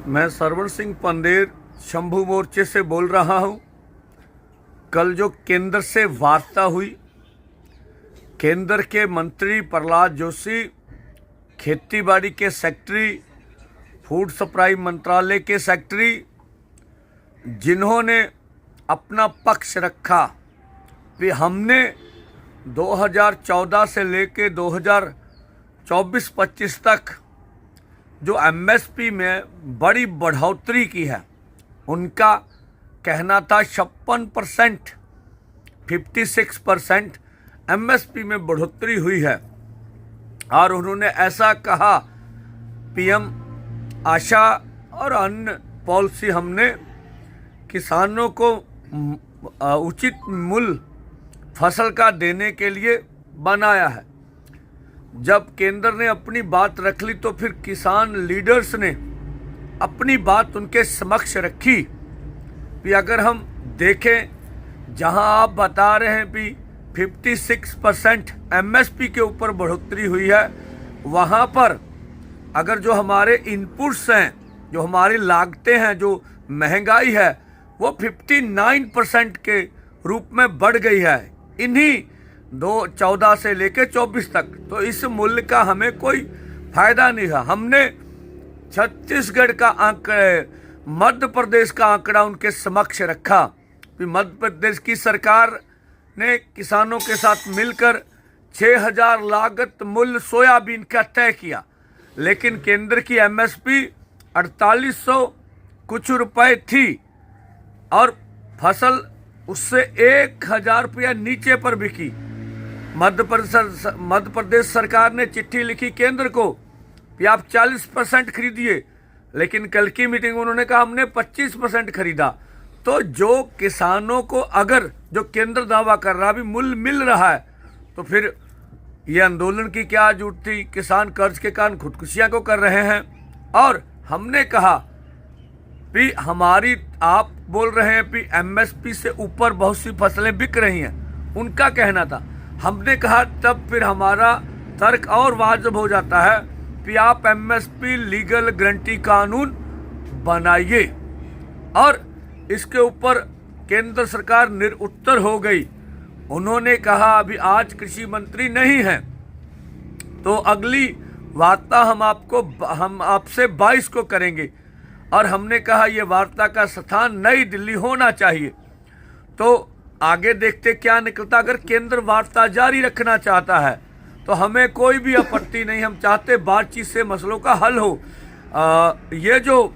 मैं सरवण सिंह पंदेर शंभू मोर्चे से बोल रहा हूं। कल जो केंद्र से वार्ता हुई, केंद्र के मंत्री प्रहलाद जोशी, खेतीबाड़ी के सेक्रेटरी, फूड सप्लाई मंत्रालय के सेक्रेटरी, जिन्होंने अपना पक्ष रखा कि हमने 2014 से लेकर 2024-25 तक जो एमएसपी में बड़ी बढ़ोतरी की है, उनका कहना था 56%, 56% एमएसपी में बढ़ोतरी हुई है। और उन्होंने ऐसा कहा, पीएम आशा और अन्य पॉलिसी हमने किसानों को उचित मूल्य फसल का देने के लिए बनाया है। जब केंद्र ने अपनी बात रख ली तो फिर किसान लीडर्स ने अपनी बात उनके समक्ष रखी कि अगर हम देखें, जहां आप बता रहे हैं कि 56% एमएसपी के ऊपर बढ़ोतरी हुई है, वहां पर अगर जो हमारे इनपुट्स हैं, जो हमारी लागतें हैं, जो महंगाई है, वो 59% के रूप में बढ़ गई है इन्हीं 2014 से लेकर 24 तक। तो इस मूल्य का हमें कोई फायदा नहीं है। हमने छत्तीसगढ़ का आंकड़ा, मध्य प्रदेश का आंकड़ा उनके समक्ष रखा कि मध्य प्रदेश की सरकार ने किसानों के साथ मिलकर 6000 लागत मूल्य सोयाबीन का तय किया, लेकिन केंद्र की एमएसपी 4800 कुछ रुपए थी और फसल उससे 1000 रुपया नीचे पर बिकी। मध्य प्रदेश सरकार ने चिट्ठी लिखी केंद्र को कि आप 40% खरीदिए, लेकिन कल की मीटिंग में उन्होंने कहा हमने 25% खरीदा। तो जो किसानों को अगर जो केंद्र दावा कर रहा भी मूल्य मिल रहा है, तो फिर ये आंदोलन की क्या जरूरत थी? किसान कर्ज के कारण खुदकुशियां को कर रहे हैं। और हमने कहा कि हमारी, आप बोल रहे हैं कि एमएसपी से ऊपर बहुत सी फसलें बिक रही हैं, उनका कहना था। हमने कहा तब फिर हमारा तर्क और वाजिब हो जाता है कि आप एमएसपी लीगल गारंटी कानून बनाइए। और इसके ऊपर केंद्र सरकार निरुत्तर हो गई। उन्होंने कहा अभी आज कृषि मंत्री नहीं हैं, तो अगली वार्ता हम आपसे 22 को करेंगे। और हमने कहा यह वार्ता का स्थान नई दिल्ली होना चाहिए। तो आगे देखते क्या निकलता। अगर केंद्र वार्ता जारी रखना चाहता है तो हमें कोई भी आपत्ति नहीं, हम चाहते बातचीत से मसलों का हल हो। ये जो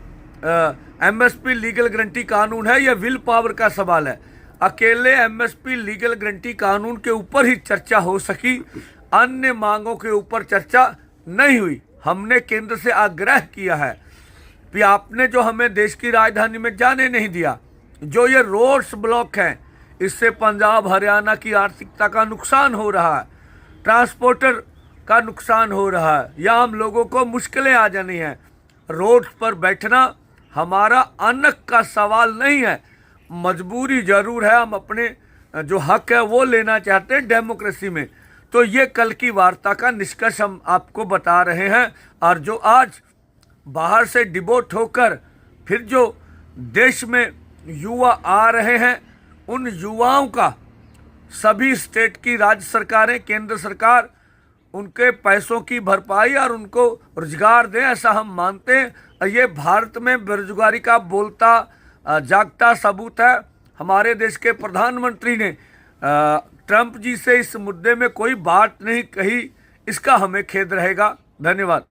एमएसपी लीगल गारंटी कानून है, यह विल पावर का सवाल है। अकेले एमएसपी लीगल गारंटी कानून के ऊपर ही चर्चा हो सकी, अन्य मांगों के ऊपर चर्चा नहीं हुई। हमने केंद्र से आग्रह किया है कि आपने जो हमें देश की राजधानी में जाने नहीं दिया, जो ये रोड्स ब्लॉक हैं, इससे पंजाब हरियाणा की आर्थिकता का नुकसान हो रहा है, ट्रांसपोर्टर का नुकसान हो रहा है, या हम लोगों को मुश्किलें आ जानी हैं। रोड पर बैठना हमारा अनक का सवाल नहीं है, मजबूरी जरूर है। हम अपने जो हक है वो लेना चाहते हैं डेमोक्रेसी में। तो ये कल की वार्ता का निष्कर्ष हम आपको बता रहे हैं। और जो आज बाहर से डिबोट होकर फिर जो देश में युवा आ रहे हैं, उन युवाओं का सभी स्टेट की राज्य सरकारें, केंद्र सरकार उनके पैसों की भरपाई और उनको रोजगार दें, ऐसा हम मानते हैं। और ये भारत में बेरोजगारी का बोलता जागता सबूत है। हमारे देश के प्रधानमंत्री ने ट्रंप जी से इस मुद्दे में कोई बात नहीं कही, इसका हमें खेद रहेगा। धन्यवाद।